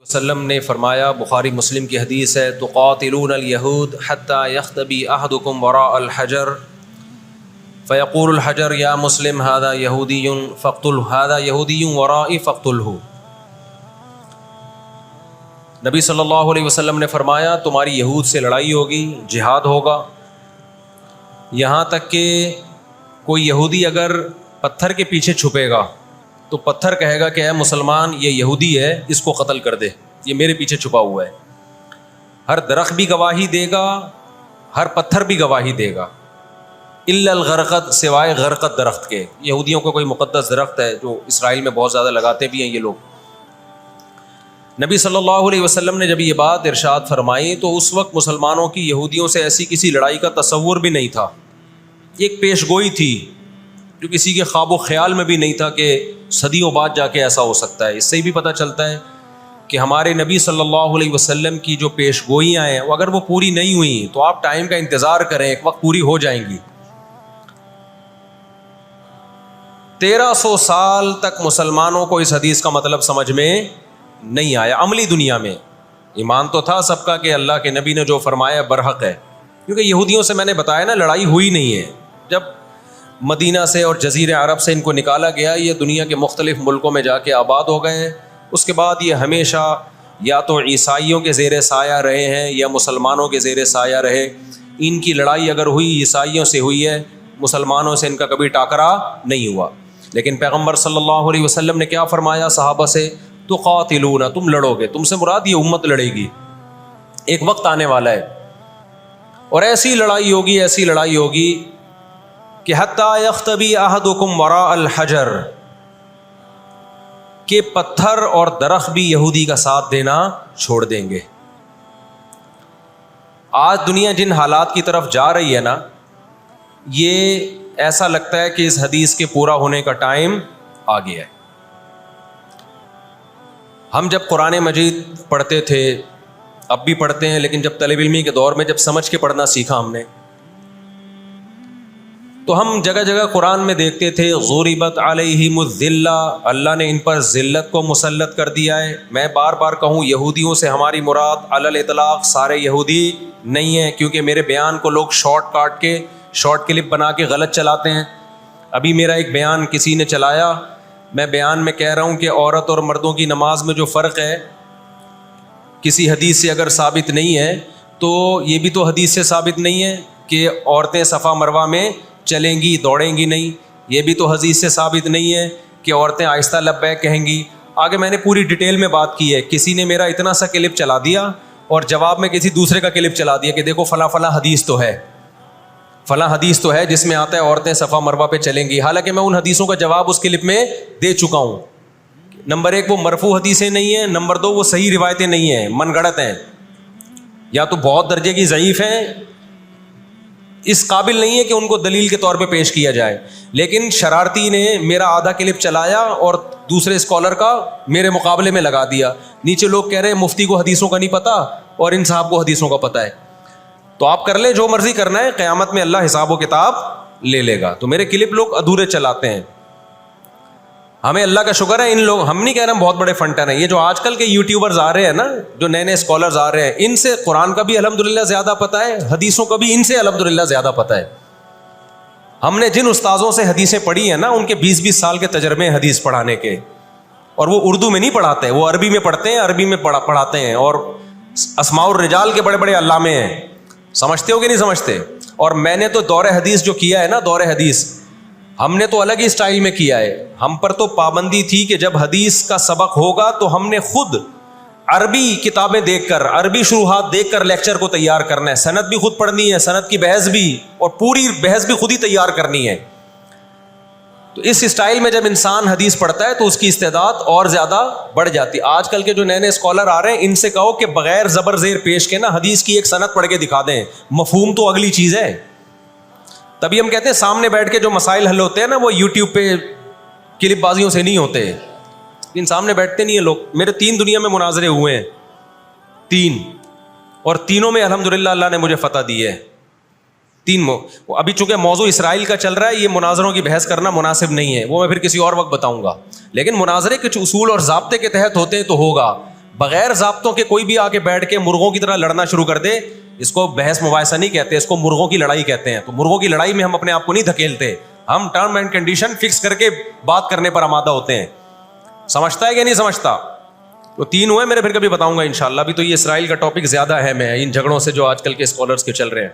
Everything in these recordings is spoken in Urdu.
وسلم نے فرمایا، بخاری مسلم کی حدیث ہے، تقاتلون الیہود حتی یختبی احدکم وراء الحجر فیقول الحجر یا مسلم ھذا یہودی فاقتلہ ھذا یہودی ورائی فاقتلہ۔ نبی صلی اللہ علیہ وسلم نے فرمایا تمہاری یہود سے لڑائی ہوگی، جہاد ہوگا، یہاں تک کہ کوئی یہودی اگر پتھر کے پیچھے چھپے گا تو پتھر کہے گا کہ اے مسلمان یہ یہودی ہے، اس کو قتل کر دے، یہ میرے پیچھے چھپا ہوا ہے۔ ہر درخت بھی گواہی دے گا، ہر پتھر بھی گواہی دے گا، الا الغرقد، سوائے غرقد درخت کے۔ یہودیوں کا کوئی مقدس درخت ہے جو اسرائیل میں بہت زیادہ لگاتے بھی ہیں یہ لوگ۔ نبی صلی اللہ علیہ وسلم نے جب یہ بات ارشاد فرمائی تو اس وقت مسلمانوں کی یہودیوں سے ایسی کسی لڑائی کا تصور بھی نہیں تھا، ایک پیش گوئی تھی جو کسی کے خواب و خیال میں بھی نہیں تھا کہ صدیوں بعد جا کے ایسا ہو سکتا ہے۔ اس سے بھی پتہ چلتا ہے کہ ہمارے نبی صلی اللہ علیہ وسلم کی جو پیش گوئیاں ہیں اگر وہ پوری نہیں ہوئیں تو آپ ٹائم کا انتظار کریں، ایک وقت پوری ہو جائیں گی۔ 1300 سال تک مسلمانوں کو اس حدیث کا مطلب سمجھ میں نہیں آیا عملی دنیا میں۔ ایمان تو تھا سب کا کہ اللہ کے نبی نے جو فرمایا برحق ہے، کیونکہ یہودیوں سے میں نے بتایا نا لڑائی ہوئی نہیں ہے۔ جب مدینہ سے اور جزیرہ عرب سے ان کو نکالا گیا، یہ دنیا کے مختلف ملکوں میں جا کے آباد ہو گئے ہیں۔ اس کے بعد یہ ہمیشہ یا تو عیسائیوں کے زیر سایہ رہے ہیں یا مسلمانوں کے زیر سایہ رہے۔ ان کی لڑائی اگر ہوئی عیسائیوں سے ہوئی ہے، مسلمانوں سے ان کا کبھی ٹاکرا نہیں ہوا۔ لیکن پیغمبر صلی اللہ علیہ وسلم نے کیا فرمایا صحابہ سے؟ تقاتلون، تم لڑو گے، تم سے مراد یہ امت لڑے گی، ایک وقت آنے والا ہے اور ایسی لڑائی ہوگی، ایسی لڑائی ہوگی کہ حتی یختبی احدکم وراء الحجر، کہ پتھر اور درخت بھی یہودی کا ساتھ دینا چھوڑ دیں گے۔ آج دنیا جن حالات کی طرف جا رہی ہے نا، یہ ایسا لگتا ہے کہ اس حدیث کے پورا ہونے کا ٹائم آ گیا ہے۔ ہم جب قرآن مجید پڑھتے تھے، اب بھی پڑھتے ہیں، لیکن جب طالب علمی کے دور میں جب سمجھ کے پڑھنا سیکھا ہم نے، تو ہم جگہ جگہ قرآن میں دیکھتے تھے ضربت علیہم الذلہ، اللہ نے ان پر ذلت کو مسلط کر دیا ہے۔ میں بار بار کہوں، یہودیوں سے ہماری مراد علی الاطلاق سارے یہودی نہیں ہیں، کیونکہ میرے بیان کو لوگ شارٹ کلپ بنا کے غلط چلاتے ہیں۔ ابھی میرا ایک بیان کسی نے چلایا، میں بیان میں کہہ رہا ہوں کہ عورت اور مردوں کی نماز میں جو فرق ہے کسی حدیث سے اگر ثابت نہیں ہے تو یہ بھی تو حدیث سے ثابت نہیں ہے کہ عورتیں صفا مروہ میں چلیں گی، دوڑیں گی نہیں۔ یہ بھی تو حدیث سے ثابت نہیں ہے کہ عورتیں آہستہ لبیک کہیں گی۔ آگے میں نے پوری ڈیٹیل میں بات کی ہے۔ کسی نے میرا اتنا سا کلپ چلا دیا اور جواب میں کسی دوسرے کا کلپ چلا دیا کہ دیکھو فلاں فلاں حدیث تو ہے، فلاں حدیث تو ہے جس میں آتا ہے عورتیں صفا مروہ پہ چلیں گی، حالانکہ میں ان حدیثوں کا جواب اس کلپ میں دے چکا ہوں۔ نمبر 1 وہ مرفوع حدیثیں نہیں ہیں، نمبر 2 وہ صحیح روایتیں نہیں ہیں، من گڑت ہیں، یا تو بہت درجے کی ضعیف ہیں، اس قابل نہیں ہے کہ ان کو دلیل کے طور پہ پیش کیا جائے۔ لیکن شرارتی نے میرا آدھا کلپ چلایا اور دوسرے اسکالر کا میرے مقابلے میں لگا دیا۔ نیچے لوگ کہہ رہے ہیں مفتی کو حدیثوں کا نہیں پتہ اور ان صاحب کو حدیثوں کا پتہ ہے۔ تو آپ کر لیں جو مرضی کرنا ہے، قیامت میں اللہ حساب و کتاب لے لے گا۔ تو میرے کلپ لوگ ادھورے چلاتے ہیں۔ ہمیں اللہ کا شکر ہے، ان لوگ، ہم نہیں کہہ رہے ہم بہت بڑے فنٹر ہیں، یہ جو آج کل کے یوٹیوبرز آ رہے ہیں نا، جو نئے نئے اسکالرز آ رہے ہیں، ان سے قرآن کا بھی الحمدللہ زیادہ پتہ ہے، حدیثوں کا بھی ان سے الحمدللہ زیادہ پتہ ہے۔ ہم نے جن استاذوں سے حدیثیں پڑھی ہیں نا، ان کے 20-20 سال کے تجربے ہیں حدیث پڑھانے کے، اور وہ اردو میں نہیں پڑھاتے، وہ عربی میں پڑھتے ہیں، عربی میں پڑھاتے ہیں، اور اسماء الرجال کے بڑے بڑے علامے ہیں۔ سمجھتے ہو کہ نہیں سمجھتے؟ اور میں نے تو دور حدیث جو کیا ہے نا، دور حدیث ہم نے تو الگ ہی اسٹائل میں کیا ہے۔ ہم پر تو پابندی تھی کہ جب حدیث کا سبق ہوگا تو ہم نے خود عربی کتابیں دیکھ کر، عربی شروحات دیکھ کر لیکچر کو تیار کرنا ہے، سند بھی خود پڑھنی ہے، سند کی بحث بھی، اور پوری بحث بھی خود ہی تیار کرنی ہے۔ تو اس اسٹائل میں جب انسان حدیث پڑھتا ہے تو اس کی استعداد اور زیادہ بڑھ جاتی ہے۔ آج کل کے جو نئے نئے اسکالر آ رہے ہیں، ان سے کہو کہ بغیر زبر زیر پیش کے نا حدیث کی ایک سند پڑھ کے دکھا دیں، مفہوم تو اگلی چیز ہے۔ تبھی ہم کہتے ہیں سامنے بیٹھ کے جو مسائل حل ہوتے ہیں نا، وہ یوٹیوب پہ کلپ بازیوں سے نہیں ہوتے، ان سامنے بیٹھتے نہیں ہیں لوگ۔ میرے 3 دنیا میں مناظرے ہوئے ہیں، 3، اور تینوں میں الحمدللہ اللہ نے مجھے فتح دی ہے۔ 3 ابھی چونکہ موضوع اسرائیل کا چل رہا ہے، یہ مناظروں کی بحث کرنا مناسب نہیں ہے، وہ میں پھر کسی اور وقت بتاؤں گا، لیکن مناظرے کچھ اصول اور ضابطے کے تحت ہوتے ہیں تو ہوگا۔ بغیر ضابطوں کے کوئی بھی آ کے بیٹھ کے مرغوں کی طرح لڑنا شروع کر دے، اس کو بحث مباحثہ نہیں کہتے، اس کو مرغوں کی لڑائی کہتے ہیں. تو مرغوں کی لڑائی میں ہم اپنے آپ کو نہیں دھکیلتے، ہم ٹرم اینڈ کنڈیشن فکس کر کے بات کرنے پر آمادہ ہوتے ہیں. سمجھتا ہے کہ نہیں سمجھتا؟ تو 3 ہوئے میرے، پھر کبھی بتاؤں گا انشاءاللہ. ابھی تو یہ اسرائیل کا ٹاپک زیادہ اہم ہے ان جھگڑوں سے جو آج کل کے اسکالرس کے چل رہے ہیں.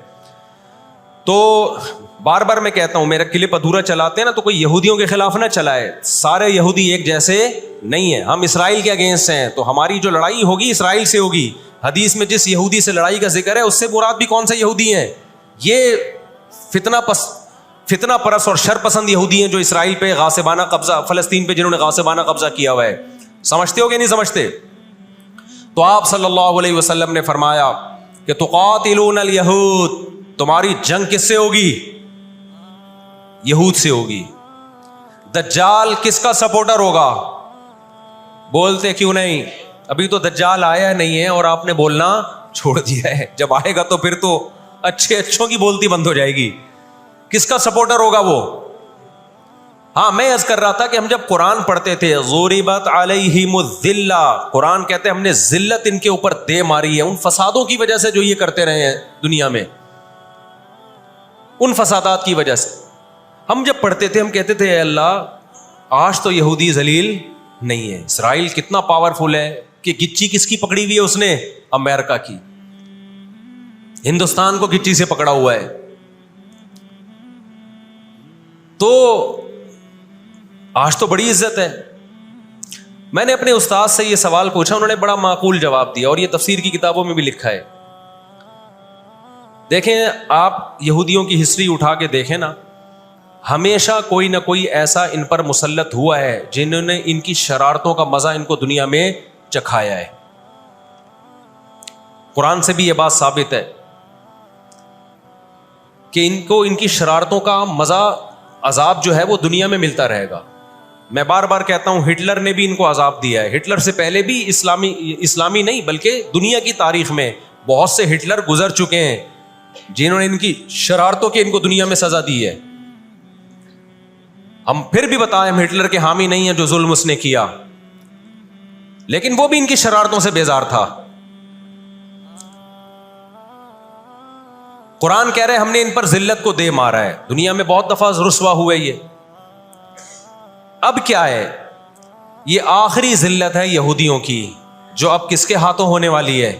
تو بار بار میں کہتا ہوں، میرا کلپ ادھورا چلاتے ہیں نا تو کوئی یہودیوں کے خلاف نہ چلائے. سارے یہودی ایک جیسے نہیں ہیں. ہم اسرائیل کے اگینسٹ ہیں، تو ہماری جو لڑائی ہوگی اسرائیل سے ہوگی. حدیث میں جس یہودی سے لڑائی کا ذکر ہے اس سے مراد بھی کون سے یہودی ہیں؟ یہ فتنہ پرست اور شر پسند یہودی ہیں جو اسرائیل پہ غاصبانہ قبضہ، فلسطین پہ جنہوں نے غاصبانہ قبضہ کیا ہوا ہے. سمجھتے ہو کہ نہیں سمجھتے؟ تو آپ صلی اللہ علیہ وسلم نے فرمایا کہ تقاتلون الیہود، تمہاری جنگ کس سے ہوگی؟ یہود سے ہوگی. دجال کس کا سپورٹر ہوگا؟ بولتے کیوں نہیں؟ ابھی تو دجال آیا نہیں ہے اور آپ نے بولنا چھوڑ دیا ہے. جب آئے گا تو پھر تو اچھوں کی بولتی بند ہو جائے گی. کس کا سپورٹر ہوگا وہ؟ ہاں، میں عرض کر رہا تھا کہ ہم جب قرآن پڑھتے تھے ضربت علیہم الذلہ، قرآن کہتے ہیں ہم نے ذلت ان کے اوپر دے ماری ہے ان فسادوں کی وجہ سے جو یہ کرتے رہے ہیں دنیا میں، ان فسادات کی وجہ سے. ہم جب پڑھتے تھے ہم کہتے تھے اے اللہ آج تو یہودی ذلیل نہیں ہے. اسرائیل کتنا پاورفل ہے کہ گچی کس کی پکڑی ہوئی ہے اس نے؟ امریکہ کی. ہندوستان کو گچی سے پکڑا ہوا ہے. تو آج تو بڑی عزت ہے. میں نے اپنے استاد سے یہ سوال پوچھا، انہوں نے بڑا معقول جواب دیا اور یہ تفسیر کی کتابوں میں بھی لکھا ہے. دیکھیں آپ یہودیوں کی ہسٹری اٹھا کے دیکھیں نا، ہمیشہ کوئی نہ کوئی ایسا ان پر مسلط ہوا ہے جنہوں نے ان کی شرارتوں کا مزہ ان کو دنیا میں چکھایا ہے. قرآن سے بھی یہ بات ثابت ہے کہ ان کو ان کی شرارتوں کا مزہ، عذاب جو ہے وہ دنیا میں ملتا رہے گا. میں بار بار کہتا ہوں ہٹلر نے بھی ان کو عذاب دیا ہے. ہٹلر سے پہلے بھی اسلامی نہیں بلکہ دنیا کی تاریخ میں بہت سے ہٹلر گزر چکے ہیں جنہوں نے ان کی شرارتوں کی ان کو دنیا میں سزا دی ہے. ہم پھر بھی بتائیں ہم ہٹلر کے حامی نہیں ہیں جو ظلم اس نے کیا، لیکن وہ بھی ان کی شرارتوں سے بیزار تھا. قرآن کہہ رہے ہم نے ان پر ذلت کو دے مارا ہے. دنیا میں بہت دفعہ رسوا ہوئے یہ. اب کیا ہے؟ یہ آخری ذلت ہے یہودیوں کی جو اب کس کے ہاتھوں ہونے والی ہے؟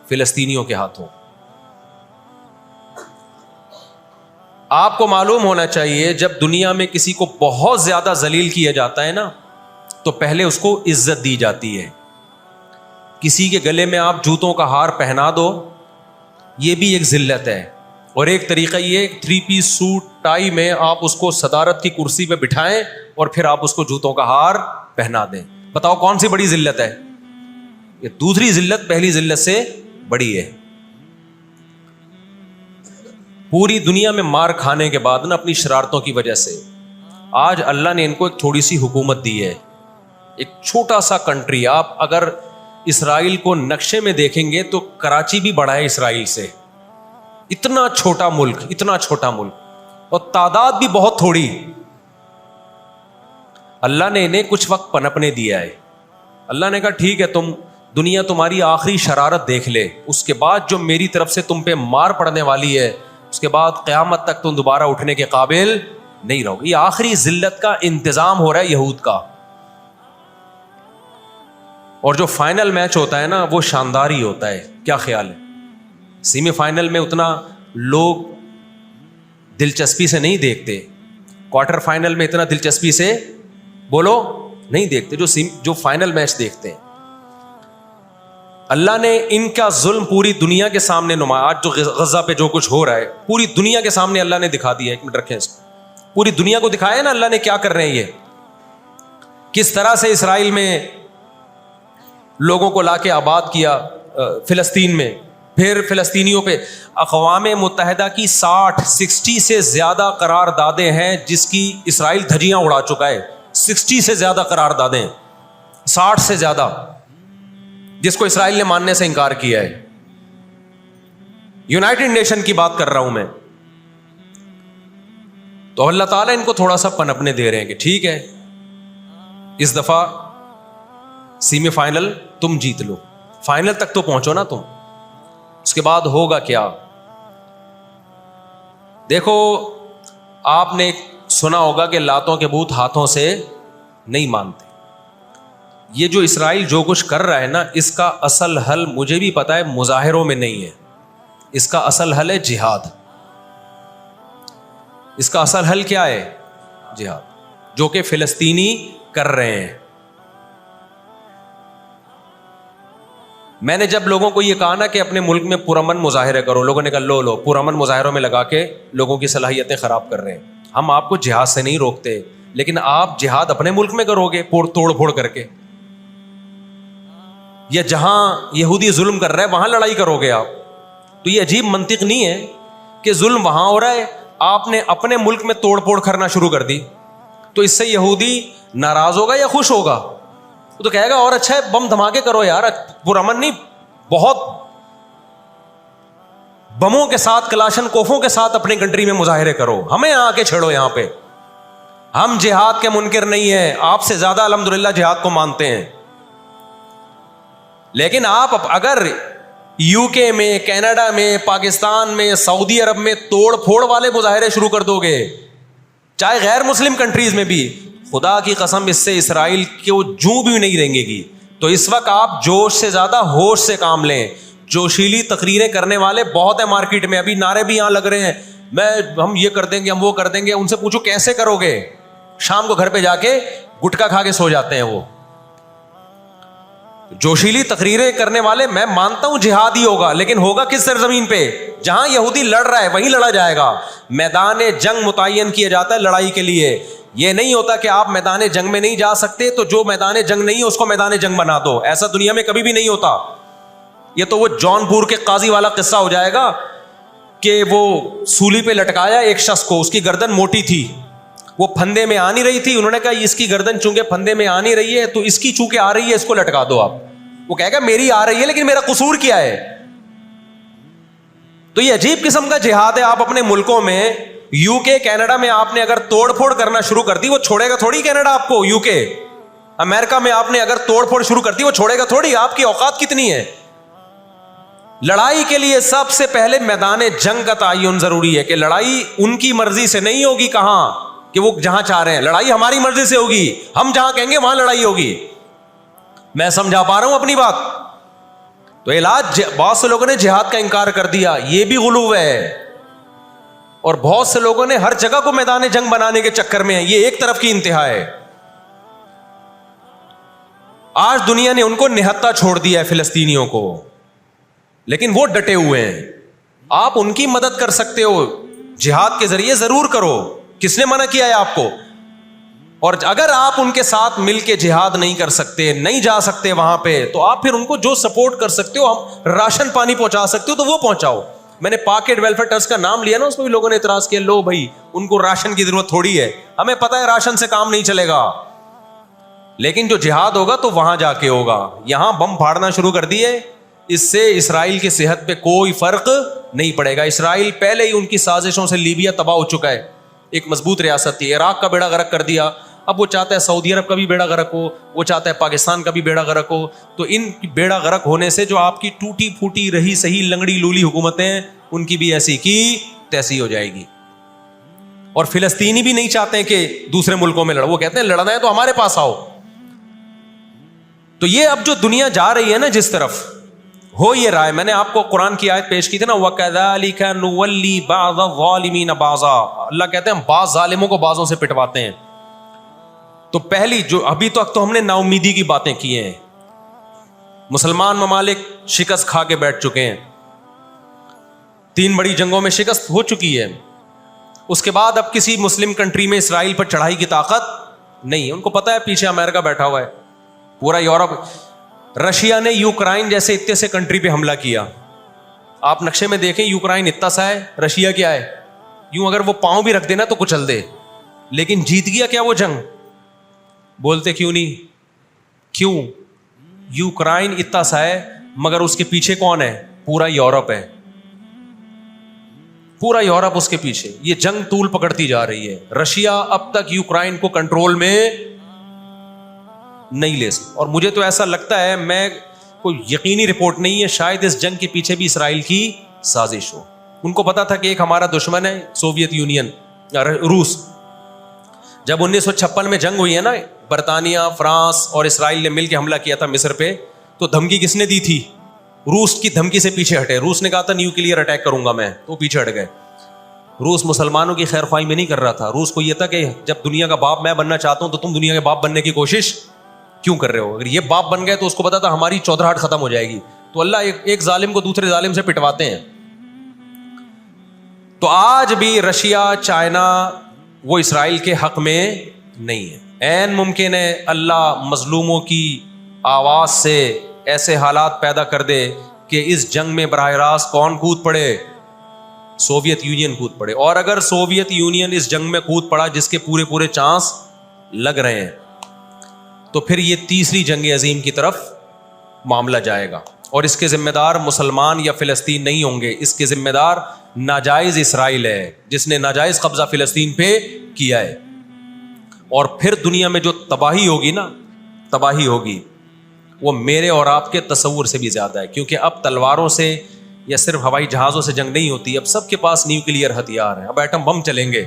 فلسطینیوں کے ہاتھوں. آپ کو معلوم ہونا چاہیے جب دنیا میں کسی کو بہت زیادہ ذلیل کیا جاتا ہے نا تو پہلے اس کو عزت دی جاتی ہے. کسی کے گلے میں آپ جوتوں کا ہار پہنا دو، یہ بھی ایک ذلت ہے. اور ایک طریقہ یہ 3 پیس سوٹ ٹائی میں آپ اس کو صدارت کی کرسی پہ بٹھائیں اور پھر آپ اس کو جوتوں کا ہار پہنا دیں. بتاؤ کون سی بڑی ذلت ہے؟ یہ دوسری ذلت پہلی ذلت سے بڑی ہے. پوری دنیا میں مار کھانے کے بعد نا اپنی شرارتوں کی وجہ سے آج اللہ نے ان کو ایک تھوڑی سی حکومت دی ہے. ایک چھوٹا سا کنٹری. آپ اگر اسرائیل کو نقشے میں دیکھیں گے تو کراچی بھی بڑا ہے اسرائیل سے. اتنا چھوٹا ملک، اتنا چھوٹا ملک، اور تعداد بھی بہت تھوڑی. اللہ نے انہیں کچھ وقت پنپنے دیا ہے. اللہ نے کہا ٹھیک ہے تم دنیا تمہاری آخری شرارت دیکھ لے، اس کے بعد جو میری طرف سے تم پہ مار پڑنے والی ہے اس کے بعد قیامت تک تم دوبارہ اٹھنے کے قابل نہیں رہو گے. یہ آخری ذلت کا انتظام ہو رہا ہے یہود کا. اور جو فائنل میچ ہوتا ہے نا وہ شاندار ہی ہوتا ہے. کیا خیال ہے؟ سیمی فائنل میں اتنا لوگ دلچسپی سے نہیں دیکھتے، کوارٹر فائنل میں اتنا دلچسپی سے بولو نہیں دیکھتے جو فائنل میچ دیکھتے ہیں. اللہ نے ان کا ظلم پوری دنیا کے سامنے نمایاں، آج جو غزہ پہ جو کچھ ہو رہا ہے پوری دنیا کے سامنے اللہ نے دکھا دیا. 1 منٹ رکھیں اس کو. پوری دنیا کو دکھایا نا اللہ نے کیا کر رہے ہیں یہ، کس طرح سے اسرائیل میں لوگوں کو لا کے آباد کیا فلسطین میں. پھر فلسطینیوں پہ اقوام متحدہ کی 60 سے زیادہ قراردادیں ہیں جس کی اسرائیل دھجیاں اڑا چکا ہے. 60 سے زیادہ قراردادیں، 60 سے زیادہ، جس کو اسرائیل نے ماننے سے انکار کیا ہے. یونائٹڈ نیشن کی بات کر رہا ہوں میں. تو اللہ تعالیٰ ان کو تھوڑا سا پنپنے دے رہے ہیں کہ ٹھیک ہے اس دفعہ سیمی فائنل تم جیت لو. فائنل تک تو پہنچو نا تم, اس کے بعد ہوگا کیا. دیکھو آپ نے سنا ہوگا کہ لاتوں کے بت ہاتھوں سے نہیں مانتے. یہ جو اسرائیل جو کچھ کر رہا ہے نا, اس کا اصل حل مجھے بھی پتا ہے مظاہروں میں نہیں ہے, اس کا اصل حل ہے جہاد. اس کا اصل حل کیا ہے؟ جہاد, جو کہ فلسطینی کر رہے ہیں. میں نے جب لوگوں کو یہ کہا نا کہ اپنے ملک میں پرامن مظاہرے کرو, لوگوں نے کہا لو پرامن مظاہروں میں لگا کے لوگوں کی صلاحیتیں خراب کر رہے ہیں. ہم آپ کو جہاد سے نہیں روکتے, لیکن آپ جہاد اپنے ملک میں کرو گے توڑ پھوڑ کر کے, یا جہاں یہودی ظلم کر رہا ہے وہاں لڑائی کرو گے آپ. تو یہ عجیب منطق نہیں ہے کہ ظلم وہاں ہو رہا ہے, آپ نے اپنے ملک میں توڑ پھوڑ کرنا شروع کر دی, تو اس سے یہودی ناراض ہوگا یا خوش ہوگا؟ وہ تو کہے گا اور اچھا ہے بم دھماکے کرو یار, پرامن نہیں, بہت بموں کے ساتھ کلاشن کوفوں کے ساتھ اپنی کنٹری میں مظاہرے کرو, ہمیں آ کے چھیڑو یہاں پہ. ہم جہاد کے منکر نہیں ہیں, آپ سے زیادہ الحمدللہ جہاد کو مانتے ہیں. لیکن آپ اگر یو کے میں, کینیڈا میں, پاکستان میں, سعودی عرب میں توڑ پھوڑ والے مظاہرے شروع کر دو گے, چاہے غیر مسلم کنٹریز میں بھی, خدا کی قسم اس سے اسرائیل کو جوں بھی نہیں رہیں گے گی. تو اس وقت آپ جوش سے زیادہ ہوش سے کام لیں. جوشیلی تقریریں کرنے والے بہت ہیں مارکیٹ میں, ابھی نعرے بھی یہاں لگ رہے ہیں, ہم یہ کر دیں گے, ہم وہ کر دیں گے. ان سے پوچھو کیسے کرو گے؟ شام کو گھر پہ جا کے گٹکا کھا کے سو جاتے ہیں وہ. جوشیلی تقریریں کرنے والے, میں مانتا ہوں جہاد ہی ہوگا, لیکن ہوگا کس سرزمین پہ؟ جہاں یہودی لڑ رہا ہے وہیں لڑا جائے گا. میدان جنگ متعین کیا جاتا ہے لڑائی کے لیے. یہ نہیں ہوتا کہ آپ میدان جنگ میں نہیں جا سکتے تو جو میدان جنگ نہیں ہے اس کو میدان جنگ بنا دو. ایسا دنیا میں کبھی بھی نہیں ہوتا. یہ تو وہ جون پور کے قاضی والا قصہ ہو جائے گا کہ وہ سولی پہ لٹکایا ایک شخص کو, اس کی گردن موٹی تھی, وہ پھندے میں آ نہیں رہی تھی. انہوں نے کہا اس کی گردن چونکہ پھندے میں آ نہیں رہی ہے تو اس کی چونکہ آ رہی ہے اس کو لٹکا دو آپ. وہ کہے گا میری آ رہی ہے لیکن میرا قصور کیا ہے؟ تو یہ عجیب قسم کا جہاد ہے. آپ اپنے ملکوں میں, یو کے, کینیڈا میں آپ نے اگر توڑ پھوڑ کرنا شروع کر دی, وہ چھوڑے گا تھوڑی کینیڈا آپ کو. یو کے, امریکہ میں آپ نے اگر توڑ پھوڑ شروع کر دی, وہ چھوڑے گا تھوڑی. آپ کی اوقات کتنی ہے؟ لڑائی کے لیے سب سے پہلے میدان جنگ کا تعین ضروری ہے کہ لڑائی ان کی مرضی سے نہیں ہوگی. کہاں کہ وہ جہاں چاہ رہے ہیں, لڑائی ہماری مرضی سے ہوگی. ہم جہاں کہیں گے وہاں لڑائی ہوگی. میں سمجھا پا رہا ہوں اپنی بات؟ تو علاج, بہت سے لوگوں نے جہاد کا انکار کر دیا, یہ بھی غلو ہے. اور بہت سے لوگوں نے ہر جگہ کو میدان جنگ بنانے کے چکر میں, یہ ایک طرف کی انتہا ہے. آج دنیا نے ان کو نہتا چھوڑ دیا ہے, فلسطینیوں کو, لیکن وہ ڈٹے ہوئے ہیں. آپ ان کی مدد کر سکتے ہو جہاد کے ذریعے, ضرور کرو. کس نے منع کیا ہے آپ کو؟ اور اگر آپ ان کے ساتھ مل کے جہاد نہیں کر سکتے, نہیں جا سکتے وہاں پہ, تو آپ پھر ان کو جو سپورٹ کر سکتے ہو, ہم راشن پانی پہنچا سکتے ہو تو وہ پہنچاؤ. میں نے پاکٹ ویلفیئر ٹرسٹ کا نام لیا نا, اس میں بھی لوگوں نے اعتراض کیا, لو بھائی ان کو راشن کی ضرورت تھوڑی ہے, ہمیں پتہ ہے راشن سے کام نہیں چلے گا. لیکن جو جہاد ہوگا تو وہاں جا کے ہوگا. یہاں بم پھاڑنا شروع کر دیے, اس سے اسرائیل کی صحت پہ کوئی فرق نہیں پڑے گا. اسرائیل پہلے ہی ان کی سازشوں سے لیبیا تباہ ہو چکا ہے. ایک مضبوط ریاست تھی, عراق کا بیڑا غرق کر دیا. اب وہ چاہتا ہے سعودی عرب کا بھی بیڑا غرق ہو, وہ چاہتا ہے پاکستان کا بھی بیڑا غرق ہو. تو ان بیڑا غرق ہونے سے جو آپ کی ٹوٹی پھوٹی رہی صحیح لنگڑی لولی حکومتیں, ان کی بھی ایسی کی تیسی ہو جائے گی. اور فلسطینی بھی نہیں چاہتے ہیں کہ دوسرے ملکوں میں لڑو, وہ کہتے ہیں لڑنا ہے تو ہمارے پاس آؤ. تو یہ اب جو دنیا جا رہی ہے نا جس طرف, ہو یہ رہا ہے. میں نے آپ کو قرآن کی آیت پیش کی تھی نا, وَكَذَلِكَ نُوَلِّي بَعْضَ الظَّالِمِينَ بَعْضًا. اللہ کہتے ہیں ہم بعض ظالموں کو بعضوں سے پٹواتے ہیں. تو پہلی جو ابھی تک تو ہم نے نا امیدی کی باتیں کی ہیں, مسلمان ممالک شکست کھا کے بیٹھ چکے ہیں, 3 بڑی جنگوں میں شکست ہو چکی ہے. اس کے بعد اب کسی مسلم کنٹری میں اسرائیل پر چڑھائی کی طاقت نہیں. ان کو پتہ ہے پیچھے امریکہ بیٹھا ہوا ہے, پورا یورپ. رشیا نے یوکرائن جیسے اتنے سے کنٹری پہ حملہ کیا. آپ نقشے میں دیکھیں, یوکرائن اتنا سا ہے, رشیا کیا ہے, یوں اگر وہ پاؤں بھی رکھ دینا تو کچل دے. لیکن جیت گیا کیا وہ جنگ؟ بولتے کیوں نہیں؟ کیوں؟ یوکرائن اتنا سا ہے مگر اس کے پیچھے کون ہے؟ پورا یورپ ہے, پورا یورپ اس کے پیچھے. یہ جنگ طول پکڑتی جا رہی ہے. رشیا اب تک یوکرائن کو کنٹرول میں نہیں لے سکتا. اور مجھے تو ایسا لگتا ہے, میں کوئی یقینی رپورٹ نہیں ہے, شاید اس جنگ کے پیچھے بھی اسرائیل کی سازش ہو. ان کو پتا تھا کہ ایک ہمارا دشمن ہے سوویت یونین, روس. جب 1956 میں جنگ ہوئی ہے نا, برطانیہ, فرانس اور اسرائیل نے مل کے حملہ کیا تھا مصر پہ, تو دھمکی کس نے دی تھی؟ روس کی دھمکی سے پیچھے ہٹے. روس نے کہا تھا نیوکلیئر اٹیک کروں گا میں, تو پیچھے ہٹ گئے. روس مسلمانوں کی خیر خواہی میں نہیں کر رہا تھا. روس کو یہ تھا کہ جب دنیا کا باپ میں بننا چاہتا ہوں تو تم دنیا کے باپ بننے کی کوشش کیوں کر رہے ہو؟ اگر یہ باپ بن گئے تو اس کو پتا تھا ہماری چودراہٹ ختم ہو جائے گی. تو اللہ ایک ظالم کو دوسرے ظالم سے پٹواتے ہیں. تو آج بھی رشیا, چائنا وہ اسرائیل کے حق میں نہیں ہے. عین ممکن ہے اللہ مظلوموں کی آواز سے ایسے حالات پیدا کر دے کہ اس جنگ میں براہ راست کون کود پڑے؟ سوویت یونین کود پڑے. اور اگر سوویت یونین اس جنگ میں کود پڑا, جس کے پورے چانس لگ رہے ہیں, تو پھر یہ تیسری جنگ عظیم کی طرف معاملہ جائے گا. اور اس کے ذمہ دار مسلمان یا فلسطین نہیں ہوں گے, اس کے ذمہ دار ناجائز اسرائیل ہے, جس نے ناجائز قبضہ فلسطین پہ کیا ہے. اور پھر دنیا میں جو تباہی ہوگی نا, تباہی ہوگی, وہ میرے اور آپ کے تصور سے بھی زیادہ ہے. کیونکہ اب تلواروں سے یا صرف ہوائی جہازوں سے جنگ نہیں ہوتی, اب سب کے پاس نیوکلیئر ہتھیار ہیں, اب ایٹم بم چلیں گے.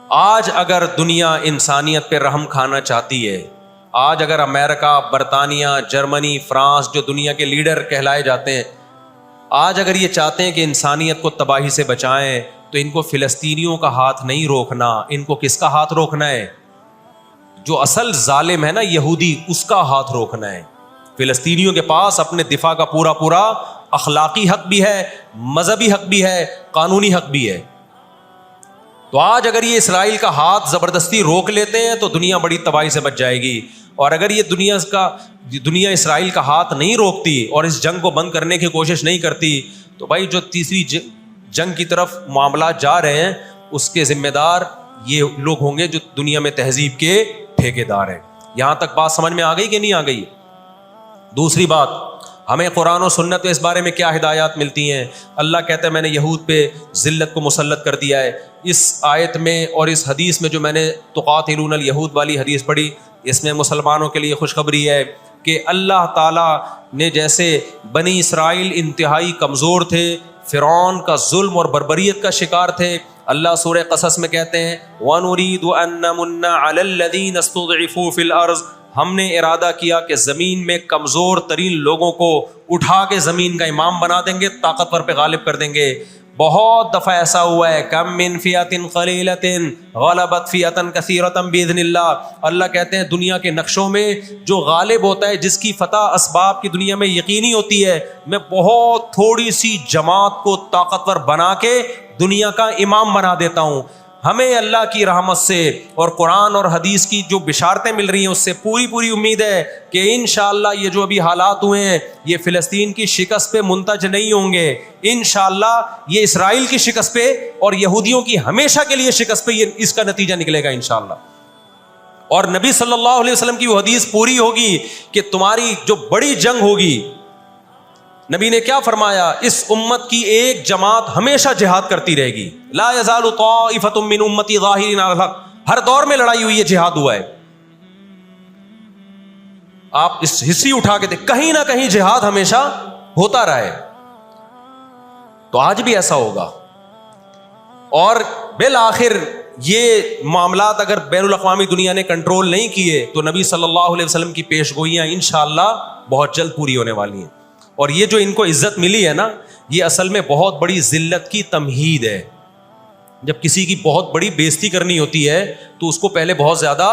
آج اگر دنیا انسانیت پہ رحم کھانا چاہتی ہے, آج اگر امریکہ, برطانیہ, جرمنی, فرانس, جو دنیا کے لیڈر کہلائے جاتے ہیں, آج اگر یہ چاہتے ہیں کہ انسانیت کو تباہی سے بچائیں, تو ان کو فلسطینیوں کا ہاتھ نہیں روکنا, ان کو کس کا ہاتھ روکنا ہے؟ جو اصل ظالم ہے نا یہودی, اس کا ہاتھ روکنا ہے. فلسطینیوں کے پاس اپنے دفاع کا پورا اخلاقی حق بھی ہے, مذہبی حق بھی ہے, قانونی حق بھی ہے. تو آج اگر یہ اسرائیل کا ہاتھ زبردستی روک لیتے ہیں تو دنیا بڑی تباہی سے بچ جائے گی. اور اگر یہ دنیا اسرائیل کا ہاتھ نہیں روکتی اور اس جنگ کو بند کرنے کی کوشش نہیں کرتی, تو بھائی جو تیسری جنگ کی طرف معاملات جا رہے ہیں, اس کے ذمہ دار یہ لوگ ہوں گے جو دنیا میں تہذیب کے ٹھیکیدار ہیں. یہاں تک بات سمجھ میں آ گئی کہ نہیں آ گئی؟ دوسری بات, ہمیں قرآن و سنت میں اس بارے میں کیا ہدایات ملتی ہیں؟ اللہ کہتا ہے میں نے یہود پہ ذلت کو مسلط کر دیا ہے. اس آیت میں اور اس حدیث میں جو میں نے تقاتلون الیہود والی حدیث پڑھی, اس میں مسلمانوں کے لیے خوشخبری ہے کہ اللہ تعالیٰ نے جیسے بنی اسرائیل انتہائی کمزور تھے, فرعون کا ظلم اور بربریت کا شکار تھے, اللہ سورہ قصص میں کہتے ہیں وَنُرِيدُ أَن نَّمُنَّ عَلَى الَّذِينَ اسْتُضْعِفُوا فِي الْأَرْضِ, ہم نے ارادہ کیا کہ زمین میں کمزور ترین لوگوں کو اٹھا کے زمین کا امام بنا دیں گے, طاقتور پہ غالب کر دیں گے. بہت دفعہ ایسا ہوا ہے, کم من فئۃ قلیلۃ غلبت فئۃ کثیرۃ باذن اللہ. اللہ کہتے ہیں دنیا کے نقشوں میں جو غالب ہوتا ہے, جس کی فتح اسباب کی دنیا میں یقینی ہوتی ہے, میں بہت تھوڑی سی جماعت کو طاقتور بنا کے دنیا کا امام بنا دیتا ہوں. ہمیں اللہ کی رحمت سے اور قرآن اور حدیث کی جو بشارتیں مل رہی ہیں, اس سے پوری امید ہے کہ انشاءاللہ یہ جو ابھی حالات ہوئے ہیں, یہ فلسطین کی شکست پہ منتج نہیں ہوں گے. انشاءاللہ یہ اسرائیل کی شکست پہ اور یہودیوں کی ہمیشہ کے لیے شکست پہ یہ اس کا نتیجہ نکلے گا انشاءاللہ. اور نبی صلی اللہ علیہ وسلم کی وہ حدیث پوری ہوگی کہ تمہاری جو بڑی جنگ ہوگی, نبی نے کیا فرمایا, اس امت کی ایک جماعت ہمیشہ جہاد کرتی رہے گی. لا یزال طائفۃ من امتی ظاہرین علی الحق, ہر دور میں لڑائی ہوئی ہے, جہاد ہوا ہے. آپ اس ہسٹری اٹھا کے دیکھ, کہیں نہ کہیں جہاد ہمیشہ ہوتا رہا ہے. تو آج بھی ایسا ہوگا. اور بالآخر یہ معاملات اگر بین الاقوامی دنیا نے کنٹرول نہیں کیے تو نبی صلی اللہ علیہ وسلم کی پیش گوئیاں انشاءاللہ بہت جلد پوری ہونے والی ہیں. اور یہ جو ان کو عزت ملی ہے نا, یہ اصل میں بہت بڑی ذلت کی تمہید ہے. جب کسی کی بہت بڑی بےزتی کرنی ہوتی ہے تو اس کو پہلے بہت زیادہ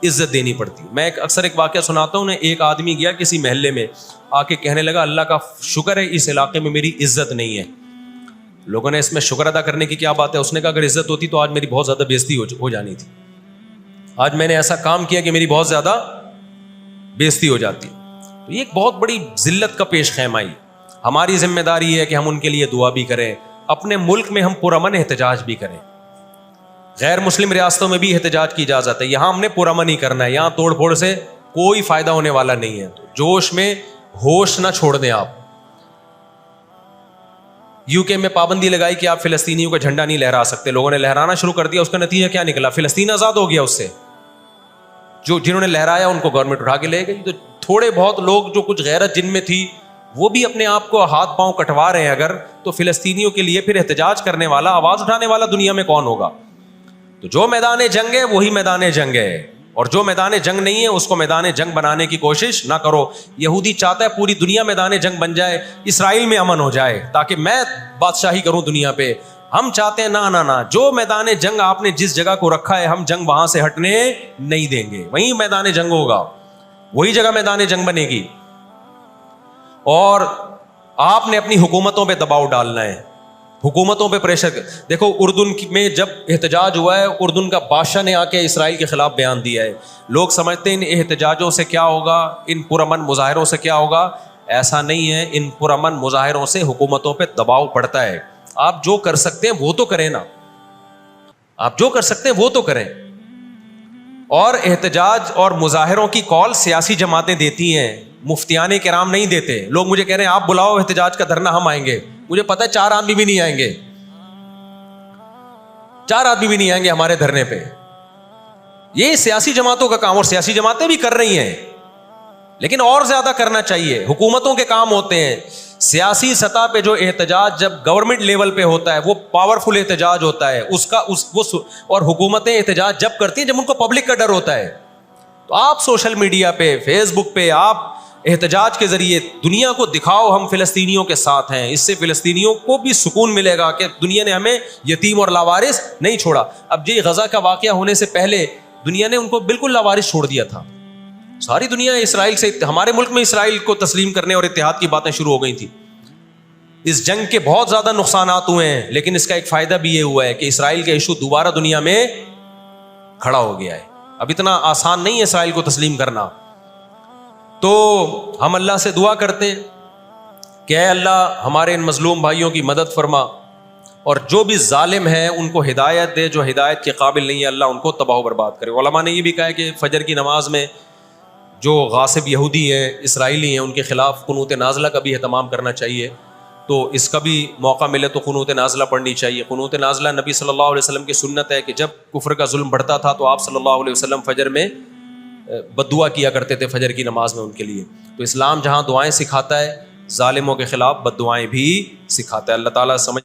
عزت دینی پڑتی ہے. میں اکثر ایک واقعہ سناتا ہوں. ایک آدمی گیا کسی محلے میں, آ کے کہنے لگا اللہ کا شکر ہے اس علاقے میں میری عزت نہیں ہے. لوگوں نے اس میں شکر ادا کرنے کی کیا بات ہے؟ اس نے کہا اگر عزت ہوتی تو آج میری بہت زیادہ بےزتی ہو جانی تھی. آج میں نے ایسا کام کیا کہ میری بہت زیادہ بےزتی ہو جاتی. تو یہ ایک بہت بڑی ذلت کا پیش خیمہ ہی. ہماری ذمہ داری ہے کہ ہم ان کے لیے دعا بھی کریں, اپنے ملک میں ہم پرامن احتجاج بھی کریں. غیر مسلم ریاستوں میں بھی احتجاج کی اجازت ہے, یہاں ہم نے پرامن ہی کرنا ہے. یہاں توڑ پھوڑ سے کوئی فائدہ ہونے والا نہیں ہے. تو جوش میں ہوش نہ چھوڑ دیں آپ. یو کے میں پابندی لگائی کہ آپ فلسطینیوں کا جھنڈا نہیں لہرا سکتے. لوگوں نے لہرانا شروع کر دیا. اس کا نتیجہ کیا نکلا؟ فلسطین آزاد ہو گیا. اس سے جو جنہوں نے لہرایا ان کو گورنمنٹ اٹھا کے لے گئی. تو تھوڑے بہت لوگ جو کچھ غیرت جن میں تھی وہ بھی اپنے آپ کو ہاتھ پاؤں کٹوا رہے ہیں اگر، تو فلسطینیوں کے لیے پھر احتجاج کرنے والا، آواز اٹھانے والا دنیا میں کون ہوگا؟ تو جو میدان جنگ ہے وہی میدان جنگ ہے، اور جو میدان جنگ نہیں ہے اس کو میدان جنگ بنانے کی کوشش نہ کرو۔ یہودی چاہتا ہے پوری دنیا میدان جنگ بن جائے، اسرائیل میں امن ہو جائے تاکہ میں بادشاہی کروں دنیا پہ۔ ہم چاہتے ہیں نہ، جو میدان جنگ آپ نے جس جگہ کو رکھا ہے ہم جنگ وہاں سے ہٹنے نہیں دیں گے، وہیں میدان جنگ ہوگا، وہی جگہ میدان جنگ بنے گی۔ اور آپ نے اپنی حکومتوں پہ دباؤ ڈالنا ہے، حکومتوں پہ پریشر۔ دیکھو اردن میں جب احتجاج ہوا ہے، اردن کا بادشاہ نے آ کے اسرائیل کے خلاف بیان دیا ہے۔ لوگ سمجھتے ہیں ان احتجاجوں سے کیا ہوگا، ان پرامن مظاہروں سے کیا ہوگا، ایسا نہیں ہے۔ ان پرامن مظاہروں سے حکومتوں پہ دباؤ پڑتا ہے۔ آپ جو کر سکتے ہیں وہ تو کریں نا، آپ جو کر سکتے ہیں وہ تو کریں۔ اور احتجاج اور مظاہروں کی کال سیاسی جماعتیں دیتی ہیں، مفتیان کرام نہیں دیتے۔ لوگ مجھے کہہ رہے ہیں آپ بلاؤ احتجاج کا دھرنا، ہم آئیں گے۔ مجھے پتہ ہے 4 آدمی بھی نہیں آئیں گے، 4 آدمی بھی نہیں آئیں گے ہمارے دھرنے پہ۔ یہ سیاسی جماعتوں کا کام، اور سیاسی جماعتیں بھی کر رہی ہیں، لیکن اور زیادہ کرنا چاہیے۔ حکومتوں کے کام ہوتے ہیں سیاسی سطح پہ جو احتجاج جب گورنمنٹ لیول پہ ہوتا ہے وہ پاورفل احتجاج ہوتا ہے اور حکومتیں احتجاج جب کرتی ہیں جب ان کو پبلک کا ڈر ہوتا ہے۔ تو آپ سوشل میڈیا پہ، فیس بک پہ آپ احتجاج کے ذریعے دنیا کو دکھاؤ ہم فلسطینیوں کے ساتھ ہیں۔ اس سے فلسطینیوں کو بھی سکون ملے گا کہ دنیا نے ہمیں یتیم اور لاوارث نہیں چھوڑا۔ اب یہ غزہ کا واقعہ ہونے سے پہلے دنیا نے ان کو بالکل لاوارث چھوڑ دیا تھا۔ ساری دنیا اسرائیل سے، ہمارے ملک میں اسرائیل کو تسلیم کرنے اور اتحاد کی باتیں شروع ہو گئی تھی۔ اس جنگ کے بہت زیادہ نقصانات ہوئے ہیں، لیکن اس کا ایک فائدہ بھی یہ ہوا ہے کہ اسرائیل کا ایشو دوبارہ دنیا میں کھڑا ہو گیا ہے۔ اب اتنا آسان نہیں ہے اسرائیل کو تسلیم کرنا۔ تو ہم اللہ سے دعا کرتے کہ اے اللہ ہمارے ان مظلوم بھائیوں کی مدد فرما، اور جو بھی ظالم ہیں ان کو ہدایت دے، جو ہدایت کے قابل نہیں ہے اللہ ان کو تباہ و برباد کرے۔ علماء نے یہ بھی کہا ہے کہ فجر کی نماز میں جو غاصب یہودی ہیں، اسرائیلی ہیں، ان کے خلاف قنوت نازلہ کا بھی اہتمام کرنا چاہیے۔ تو اس کا بھی موقع ملے تو قنوت نازلہ پڑھنی چاہیے۔ قنوت نازلہ نبی صلی اللہ علیہ وسلم کی سنت ہے کہ جب کفر کا ظلم بڑھتا تھا تو آپ صلی اللہ علیہ وسلم فجر میں بد دعا کیا کرتے تھے فجر کی نماز میں ان کے لیے۔ تو اسلام جہاں دعائیں سکھاتا ہے، ظالموں کے خلاف بد دعائیں بھی سکھاتا ہے۔ اللہ تعالیٰ سمجھ